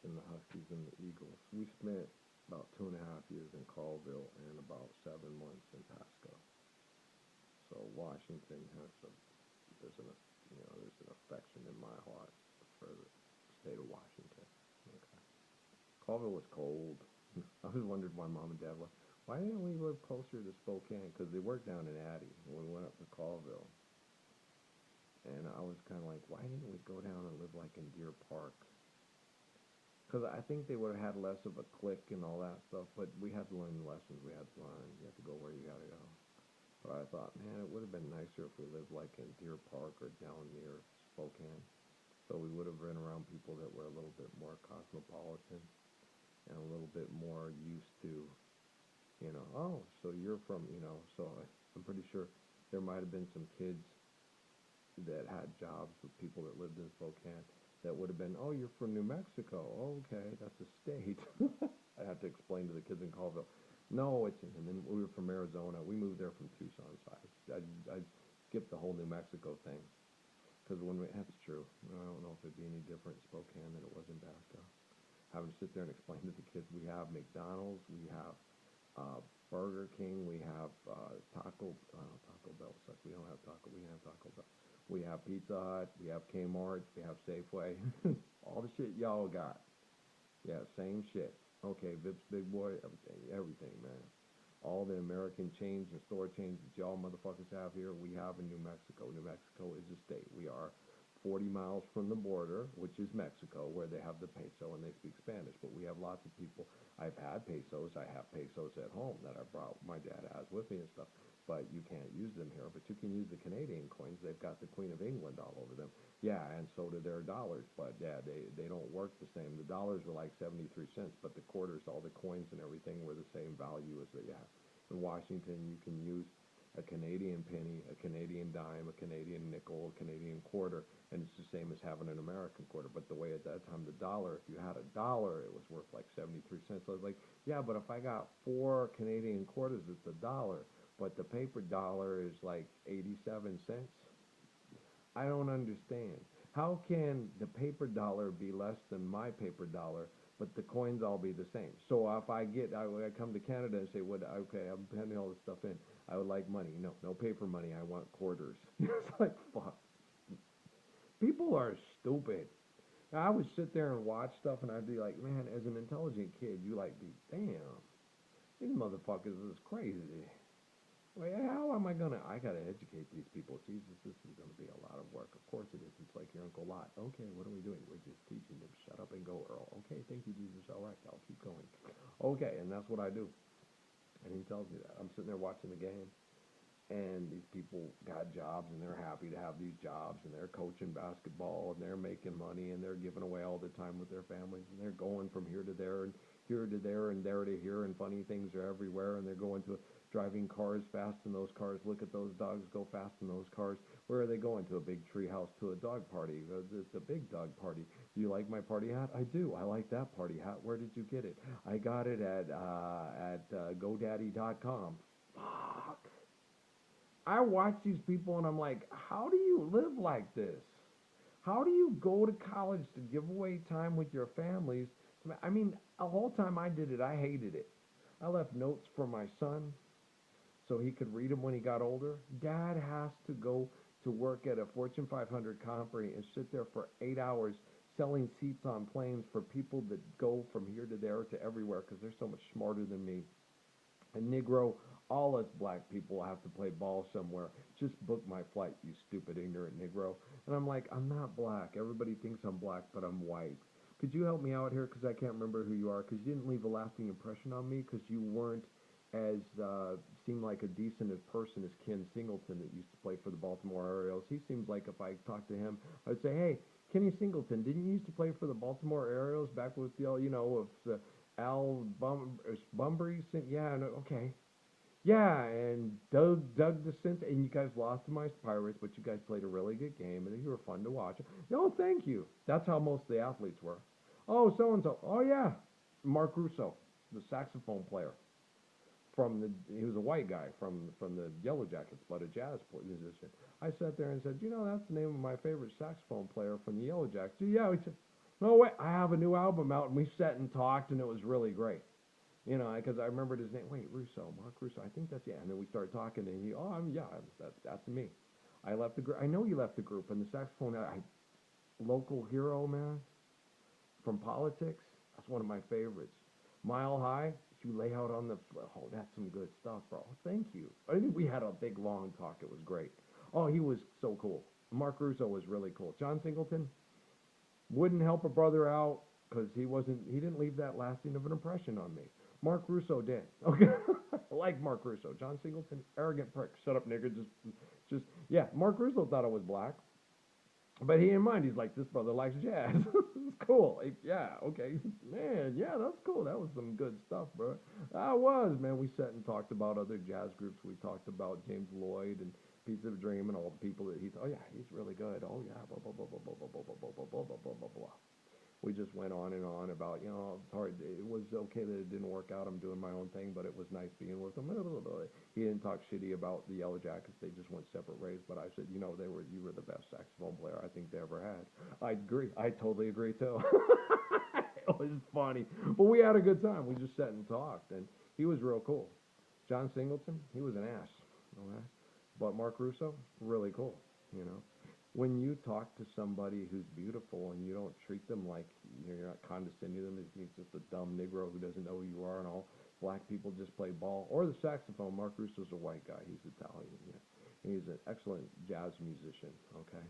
in the Huskies and the Eagles. We spent about 2.5 years in Colville and about 7 months in Pasco. So Washington has there's an affection in my heart for the state of Washington. Okay. Colville was cold. I was wondering why mom and dad were. Why didn't we live closer to Spokane? Because they worked down in Addie, and we went up to Colville. And I was kind of like, why didn't we go down and live like in Deer Park? Because I think they would have had less of a clique and all that stuff, but we had to learn the lessons we had to learn. You have to go where you got to go. But I thought, man, it would have been nicer if we lived like in Deer Park or down near Spokane. So we would have been around people that were a little bit more cosmopolitan and a little bit more used to, oh, so you're from, so I'm pretty sure there might have been some kids that had jobs with people that lived in Spokane that would have been, oh, you're from New Mexico. Oh, okay, that's a state. I had to explain to the kids in Colville. No, and then we were from Arizona. We moved there from Tucson, so I skipped the whole New Mexico thing. Because that's true. I don't know if it'd be any different in Spokane than it was in Pasco. Having to sit there and explain to the kids, we have McDonald's, we have Burger King, we have Taco Bell. Suck. We don't have we have Taco Bell. We have Pizza Hut, we have Kmart, we have Safeway. All the shit y'all got. Yeah, same shit. Okay, Vips Big Boy, everything, man. All the American chains and store chains that y'all motherfuckers have here, we have in New Mexico. New Mexico is a state. We are 40 miles from the border, which is Mexico, where they have the peso and they speak Spanish. But we have lots of people. I've had pesos. I have pesos at home that I brought, my dad has with me and stuff. But you can't use them here. But you can use the Canadian coins. They've got the Queen of England all over them. Yeah, and so do their dollars. But yeah, they don't work the same. The dollars were like 73 cents, but the quarters, all the coins and everything were the same value as they have. In Washington, you can use a Canadian penny, a Canadian dime, a Canadian nickel, a Canadian quarter, and it's the same as having an American quarter. But the way at that time, the dollar, if you had a dollar, it was worth like 73 cents. So I was like, yeah, but if I got 4 Canadian quarters, it's a dollar. But the paper dollar is like 87 cents. I don't understand. How can the paper dollar be less than my paper dollar, but the coins all be the same? So if I come to Canada and say, okay, I'm handing all this stuff in. I would like money. No paper money. I want quarters. It's like, fuck. People are stupid. I would sit there and watch stuff, and I'd be like, man, as an intelligent kid, you like, damn, these motherfuckers is crazy. Well, how am I I gotta educate these people. Jesus, this is gonna be a lot of work. Of course it is. It's like your Uncle Lot. Okay, what are we doing? We're just teaching them. Shut up and go, Earl. Okay, thank you, Jesus. All right, I'll keep going. Okay, and that's what I do. And he tells me that. I'm sitting there watching the game, and these people got jobs, and they're happy to have these jobs, and they're coaching basketball, and they're making money, and they're giving away all the time with their families, and they're going from here to there, and here to there, and there to here, and funny things are everywhere, and they're going to driving cars fast in those cars. Look at those dogs go fast in those cars. Where are they going? To a big tree house, to a dog party. It's a big dog party. Do you like my party hat? I do. I like that party hat. Where did you get it? I got it at GoDaddy.com. Fuck. I watch these people and I'm like, how do you live like this? How do you go to college to give away time with your families? I mean, the whole time I did it, I hated it. I left notes for my son so he could read them when he got older. Dad has to go to work at a Fortune 500 company and sit there for 8 hours selling seats on planes for people that go from here to there to everywhere because they're so much smarter than me. And Negro, all us black people have to play ball somewhere. Just book my flight, you stupid, ignorant Negro. And I'm like, I'm not black. Everybody thinks I'm black, but I'm white. Could you help me out here? Because I can't remember who you are. Because you didn't leave a lasting impression on me. Because you weren't as seemed like a decent as person as Ken Singleton that used to play for the Baltimore Orioles. He seems like if I talked to him, I would say, hey, Kenny Singleton, didn't you used to play for the Baltimore Orioles back with the, of Al Bumbry? Yeah, no, okay. Yeah, and Doug DeCinto, and you guys lost to my Pirates, but you guys played a really good game, and you were fun to watch. No, thank you. That's how most of the athletes were. Oh, so-and-so. Oh, yeah. Mark Russo, the saxophone player. He was a white guy from the Yellow Jackets, but a jazz musician. I sat there and said, that's the name of my favorite saxophone player from the Yellow Jackets. Yeah, he said, No, wait, I have a new album out, and we sat and talked, and it was really great. You know, because I remembered his name. Wait, Russo, Mark Russo. I think that's, yeah. And then we started talking, and he, oh, yeah, that's me. I left the group. I know he left the group, and the saxophone, local hero, man, from Politics. That's one of my favorites. Mile High. You lay out on the, oh, that's some good stuff, bro. Thank you. I think we had a big, long talk. It was great. Oh, he was so cool. Mark Russo was really cool. John Singleton wouldn't help a brother out because he didn't leave that lasting of an impression on me. Mark Russo did. Okay, I like Mark Russo. John Singleton, arrogant prick. Shut up, nigga. Yeah. Mark Russo thought I was black, but he didn't mind. He's like, this brother likes jazz. It's cool. Yeah, okay, man. Yeah, that's cool. That was some good stuff, bro. I was, man. We sat and talked about other jazz groups. We talked about James Lloyd and Piece of a Dream and all the people that oh yeah, he's really good. Oh yeah, blah blah blah blah blah blah blah blah blah blah blah blah blah blah. We just went on and on about, it's hard. It was okay that it didn't work out. I'm doing my own thing, but it was nice being with him. He didn't talk shitty about the Yellow Jackets. They just went separate ways. But I said, you were the best saxophone player I think they ever had. I agree. I totally agree too. It was funny, but we had a good time. We just sat and talked, and he was real cool. John Singleton, he was an ass. Okay? But Mark Russo, really cool. When you talk to somebody who's beautiful and you don't treat them like you're not condescending to them, he's just a dumb Negro who doesn't know who you are, and all black people just play ball. Or the saxophone, Mark Russo's a white guy. He's Italian. Yeah. He's an excellent jazz musician. Okay.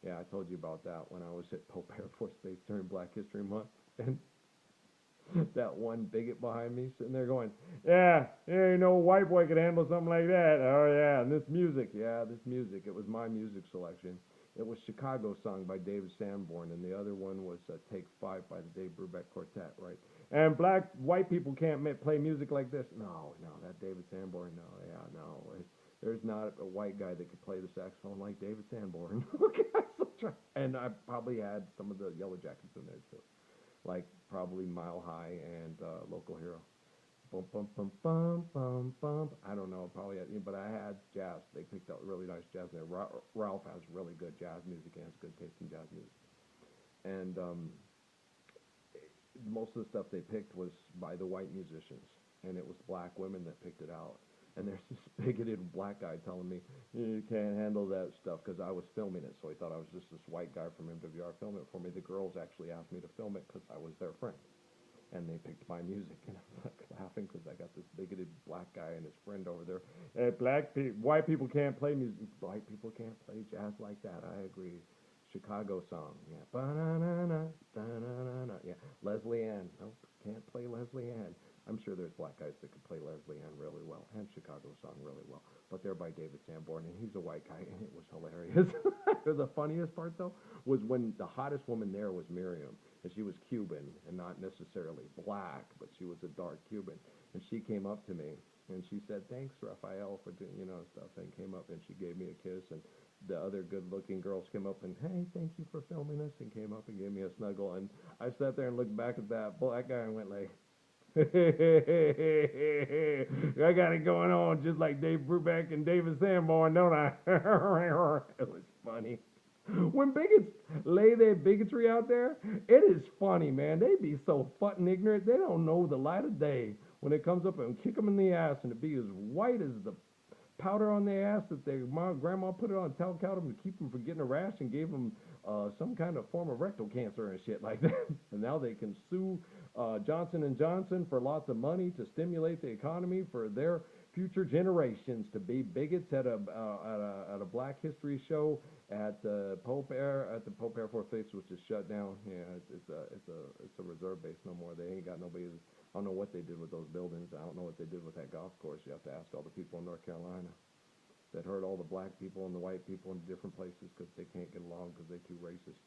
Yeah, I told you about that when I was at Pope Air Force Base during Black History Month, and that one bigot behind me sitting there going, yeah, ain't no white boy could handle something like that. Oh yeah, and this music, it was my music selection. It was Chicago Song by David Sanborn, and the other one was Take 5 by the Dave Brubeck Quartet, right? And white people can't play music like this. No, that David Sanborn, no. There's not a white guy that could play the saxophone like David Sanborn. Okay, and I probably had some of the Yellow Jackets in there too, like probably Mile High and Local Hero. Bum, bum, bum, bum, bum, bum. I don't know, probably, but I had jazz. They picked out really nice jazz there. Ralph has really good jazz music and has good taste in jazz music. And most of the stuff they picked was by the white musicians, and it was black women that picked it out. And there's this bigoted black guy telling me, you can't handle that stuff, because I was filming it, so he thought I was just this white guy from MWR filming it for me. The girls actually asked me to film it because I was their friend. And they picked my music, and I'm like laughing because I got this bigoted black guy and his friend over there. Hey, white people can't play music. White people can't play jazz like that. I agree. Chicago Song, yeah. Ba-na-na-na, da-na-na-na. Yeah. Leslie Ann. Nope, can't play Leslie Ann. I'm sure there's black guys that could play Leslie Ann really well and Chicago Song really well, but they're by David Sanborn, and he's a white guy, and it was hilarious. The funniest part, though, was when the hottest woman there was Miriam, and she was Cuban and not necessarily black, but she was a dark Cuban, and she came up to me, and she said, thanks, Raphael, for doing, stuff, and came up, and she gave me a kiss, and the other good-looking girls came up and, hey, thank you for filming us, and came up and gave me a snuggle, and I sat there and looked back at that black guy and went like, I got it going on just like Dave Brubeck and David Sanborn, don't I? It was funny. When bigots lay their bigotry out there, it is funny, man. They be so fucking ignorant. They don't know the light of day when it comes up and kick them in the ass and it be as white as the powder on their ass that their grandma put it on talcum to keep them from getting a rash and gave them some kind of form of rectal cancer and shit like that. And now they can sue Johnson & Johnson for lots of money to stimulate the economy for their future generations to be bigots at a Black History show at the Pope Air Force Base, which is shut down. Yeah, it's a reserve base no more. They ain't got nobody. I don't know what they did with those buildings. I don't know what they did with that golf course. You have to ask all the people in North Carolina that hurt all the black people and the white people in different places because they can't get along because they're too racist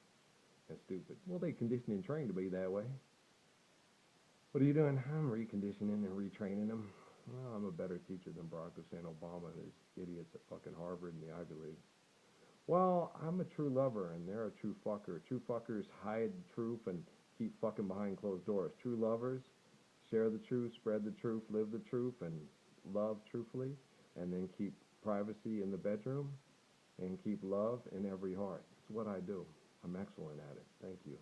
and stupid. Well, they conditioned and trained to be that way. What are you doing? I'm reconditioning and retraining them. Well, I'm a better teacher than Barack Hussein Obama and his idiots at fucking Harvard and the Ivy League. Well, I'm a true lover, and they're a true fucker. True fuckers hide the truth and keep fucking behind closed doors. True lovers share the truth, spread the truth, live the truth, and love truthfully, and then keep privacy in the bedroom and keep love in every heart. It's what I do. I'm excellent at it. Thank you.